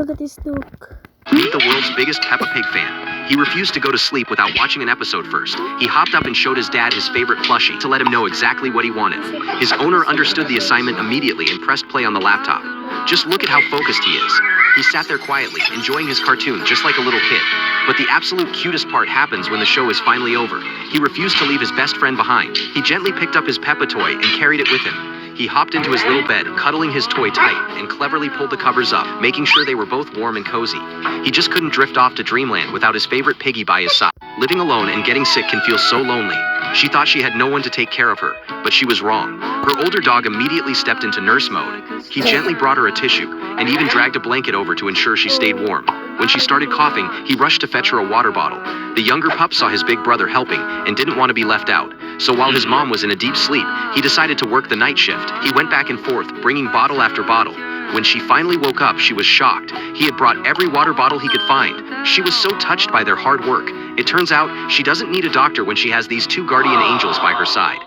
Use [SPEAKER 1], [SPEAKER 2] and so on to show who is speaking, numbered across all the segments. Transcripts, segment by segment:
[SPEAKER 1] that is Duke.
[SPEAKER 2] Meet the world's biggest Peppa Pig fan. He refused to go to sleep without watching an episode first. He hopped up and showed his dad his favorite plushie to let him know exactly what he wanted. His owner understood the assignment immediately and pressed play on the laptop. Just look at how focused he is. He sat there quietly, enjoying his cartoon just like a little kid. But the absolute cutest part happens when the show is finally over. He refused to leave his best friend behind. He gently picked up his Peppa toy and carried it with him. He hopped into his little bed, cuddling his toy tight, and cleverly pulled the covers up, making sure they were both warm and cozy. He just couldn't drift off to dreamland without his favorite piggy by his side. Living alone and getting sick can feel so lonely. She thought she had no one to take care of her, but she was wrong. Her older dog immediately stepped into nurse mode. He gently brought her a tissue, and even dragged a blanket over to ensure she stayed warm. When she started coughing, he rushed to fetch her a water bottle. The younger pup saw his big brother helping, and didn't want to be left out. So while his mom was in a deep sleep, he decided to work the night shift. He went back and forth, bringing bottle after bottle. When she finally woke up, she was shocked. He had brought every water bottle he could find. She was so touched by their hard work. It turns out, she doesn't need a doctor when she has these two guardian angels by her side.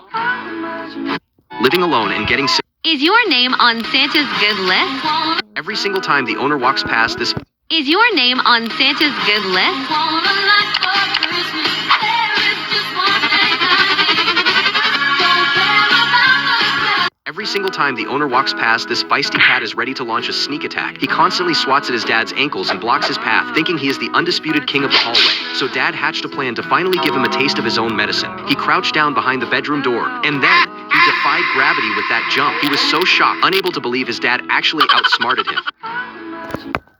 [SPEAKER 2] Living alone and getting sick.
[SPEAKER 3] Is your name on Santa's good list?
[SPEAKER 2] Every single time the owner walks past this.
[SPEAKER 3] Is your name on Santa's good list?
[SPEAKER 2] Every single time the owner walks past, this feisty cat is ready to launch a sneak attack. He constantly swats at his dad's ankles and blocks his path, thinking he is the undisputed king of the hallway. So dad hatched a plan to finally give him a taste of his own medicine. He crouched down behind the bedroom door, and then he defied gravity with that jump. He was so shocked, unable to believe his dad actually outsmarted him.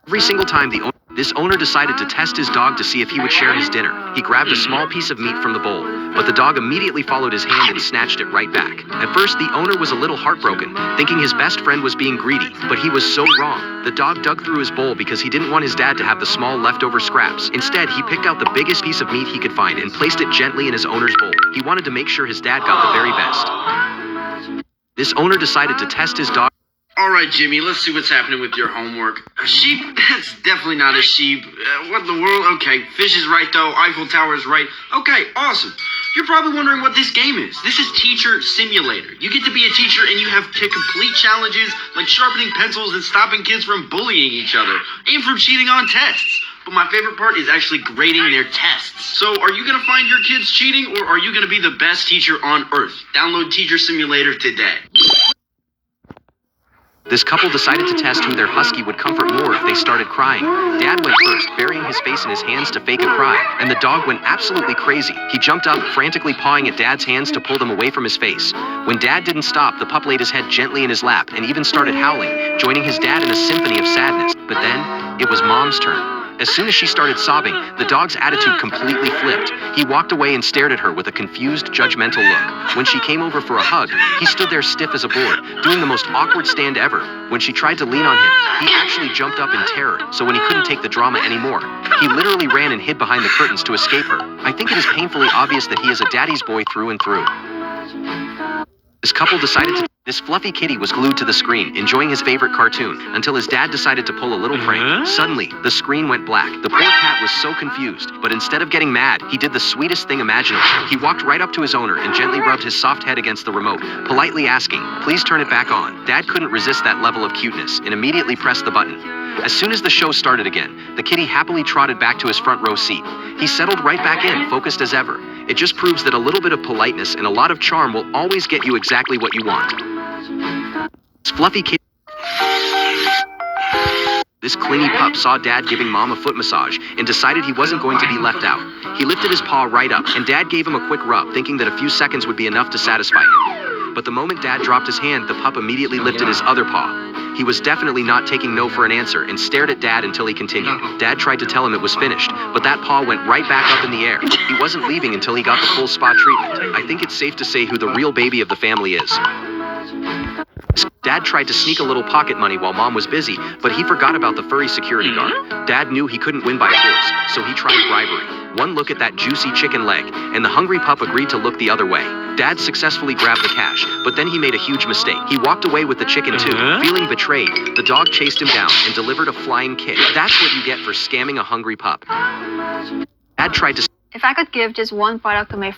[SPEAKER 2] Every single time this owner decided to test his dog to see if he would share his dinner. He grabbed a small piece of meat from the bowl, but the dog immediately followed his hand and snatched it right back. At first, the owner was a little heartbroken, thinking his best friend was being greedy, but he was so wrong. The dog dug through his bowl because he didn't want his dad to have the small leftover scraps. Instead, he picked out the biggest piece of meat he could find and placed it gently in his owner's bowl. He wanted to make sure his dad got the very best. This owner decided to test his dog.
[SPEAKER 4] All right, Jimmy, let's see what's happening with your homework. A sheep? That's definitely not a sheep. What in the world? Okay, fish is right, though. Eiffel Tower is right. Okay, awesome. You're probably wondering what this game is. This is Teacher Simulator. You get to be a teacher and you have to complete challenges like sharpening pencils and stopping kids from bullying each other and from cheating on tests. But my favorite part is actually grading their tests. So are you going to find your kids cheating, or are you going to be the best teacher on earth? Download Teacher Simulator today.
[SPEAKER 2] This couple decided to test who their husky would comfort more if they started crying. Dad went first, burying his face in his hands to fake a cry, and the dog went absolutely crazy. He jumped up, frantically pawing at Dad's hands to pull them away from his face. When Dad didn't stop, the pup laid his head gently in his lap and even started howling, joining his dad in a symphony of sadness. But then, it was Mom's turn. As soon as she started sobbing, the dog's attitude completely flipped. He walked away and stared at her with a confused, judgmental look. When she came over for a hug, he stood there stiff as a board, doing the most awkward stand ever. When she tried to lean on him, he actually jumped up in terror, so when he couldn't take the drama anymore, he literally ran and hid behind the curtains to escape her. I think it is painfully obvious that he is a daddy's boy through and through. This couple decided to... This fluffy kitty was glued to the screen, enjoying his favorite cartoon, until his dad decided to pull a little prank. Suddenly, the screen went black. The poor cat was so confused, but instead of getting mad, he did the sweetest thing imaginable. He walked right up to his owner and gently rubbed his soft head against the remote, politely asking, "Please turn it back on." Dad couldn't resist that level of cuteness and immediately pressed the button. As soon as the show started again, the kitty happily trotted back to his front row seat. He settled right back in, focused as ever. It just proves that a little bit of politeness and a lot of charm will always get you exactly what you want. This fluffy kitty... This clingy pup saw Dad giving Mom a foot massage and decided he wasn't going to be left out. He lifted his paw right up, and Dad gave him a quick rub, thinking that a few seconds would be enough to satisfy him. But the moment Dad dropped his hand, the pup immediately lifted his other paw. He was definitely not taking no for an answer and stared at Dad until he continued. Dad tried to tell him it was finished, but that paw went right back up in the air. He wasn't leaving until he got the full spa treatment. I think it's safe to say who the real baby of the family is. Dad tried to sneak a little pocket money while Mom was busy, but he forgot about the furry security guard. Dad knew he couldn't win by force, so he tried bribery. One look at that juicy chicken leg, and the hungry pup agreed to look the other way. Dad successfully grabbed the cash, but then he made a huge mistake. He walked away with the chicken too. Feeling betrayed, the dog chased him down and delivered a flying kick. That's what you get for scamming a hungry pup. Dad tried to...
[SPEAKER 5] If I could give just one product to my...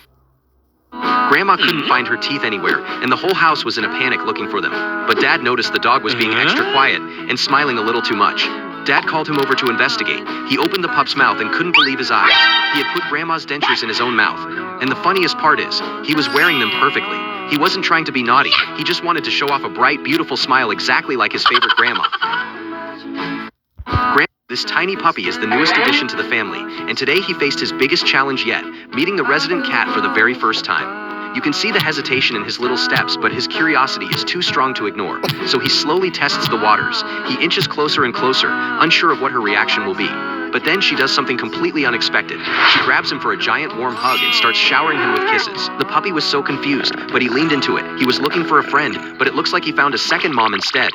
[SPEAKER 2] Grandma couldn't find her teeth anywhere, and the whole house was in a panic looking for them. But Dad noticed the dog was being extra quiet and smiling a little too much. Dad called him over to investigate. He opened the pup's mouth and couldn't believe his eyes. He had put Grandma's dentures in his own mouth. And the funniest part is, he was wearing them perfectly. He wasn't trying to be naughty. He just wanted to show off a bright, beautiful smile exactly like his favorite grandma. This tiny puppy is the newest addition to the family, and today he faced his biggest challenge yet, meeting the resident cat for the very first time. You can see the hesitation in his little steps, but his curiosity is too strong to ignore, so he slowly tests the waters. He inches closer and closer, unsure of what her reaction will be. But then she does something completely unexpected. She grabs him for a giant warm hug and starts showering him with kisses. The puppy was so confused, but he leaned into it. He was looking for a friend, but it looks like he found a second mom instead.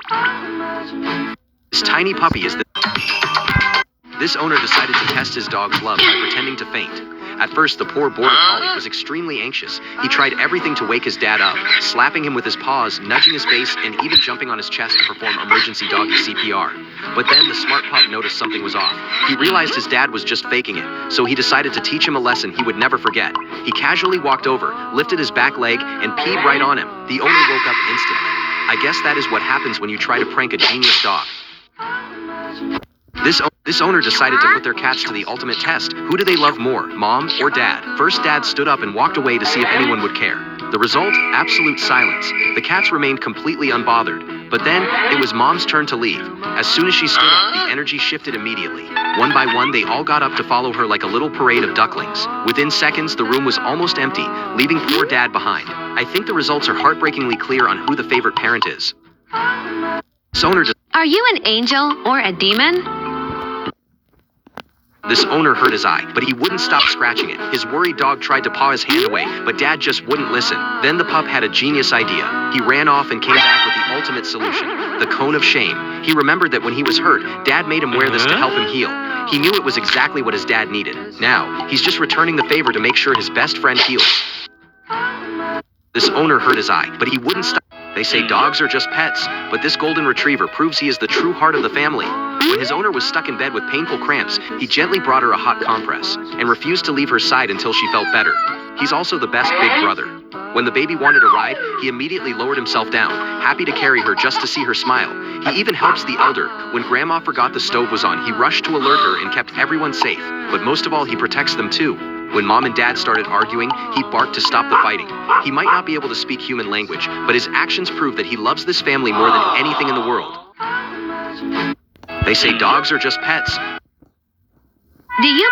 [SPEAKER 2] This tiny puppy is the... This owner decided to test his dog's love by pretending to faint. At first, the poor border collie was extremely anxious. He tried everything to wake his dad up, slapping him with his paws, nudging his face, and even jumping on his chest to perform emergency doggy CPR. But then the smart pup noticed something was off. He realized his dad was just faking it, so he decided to teach him a lesson he would never forget. He casually walked over, lifted his back leg, and peed right on him. The owner woke up instantly. I guess that is what happens when you try to prank a genius dog. This owner decided to put their cats to the ultimate test. Who do they love more, mom or dad? First, Dad stood up and walked away to see if anyone would care. The result? Absolute silence. The cats remained completely unbothered. But then, it was Mom's turn to leave. As soon as she stood up, the energy shifted immediately. One by one, they all got up to follow her like a little parade of ducklings. Within seconds, the room was almost empty, leaving poor Dad behind. I think the results are heartbreakingly clear on who the favorite parent is.
[SPEAKER 3] Are you an angel or a demon?
[SPEAKER 2] This owner hurt his eye, but he wouldn't stop scratching it. His worried dog tried to paw his hand away, but Dad just wouldn't listen. Then the pup had a genius idea. He ran off and came back with the ultimate solution, the cone of shame. He remembered that when he was hurt, Dad made him wear this to help him heal. He knew it was exactly what his dad needed. Now, he's just returning the favor to make sure his best friend heals. This owner hurt his eye, but he wouldn't stop. They say dogs are just pets, but this golden retriever proves he is the true heart of the family. When his owner was stuck in bed with painful cramps, he gently brought her a hot compress and refused to leave her side until she felt better. He's also the best big brother. When the baby wanted a ride, he immediately lowered himself down, happy to carry her just to see her smile. He even helps the elder. When Grandma forgot the stove was on, he rushed to alert her and kept everyone safe. But most of all, he protects them too. When Mom and Dad started arguing, he barked to stop the fighting. He might not be able to speak human language, but his actions prove that he loves this family more than anything in the world. They say dogs are just pets.
[SPEAKER 3] Do you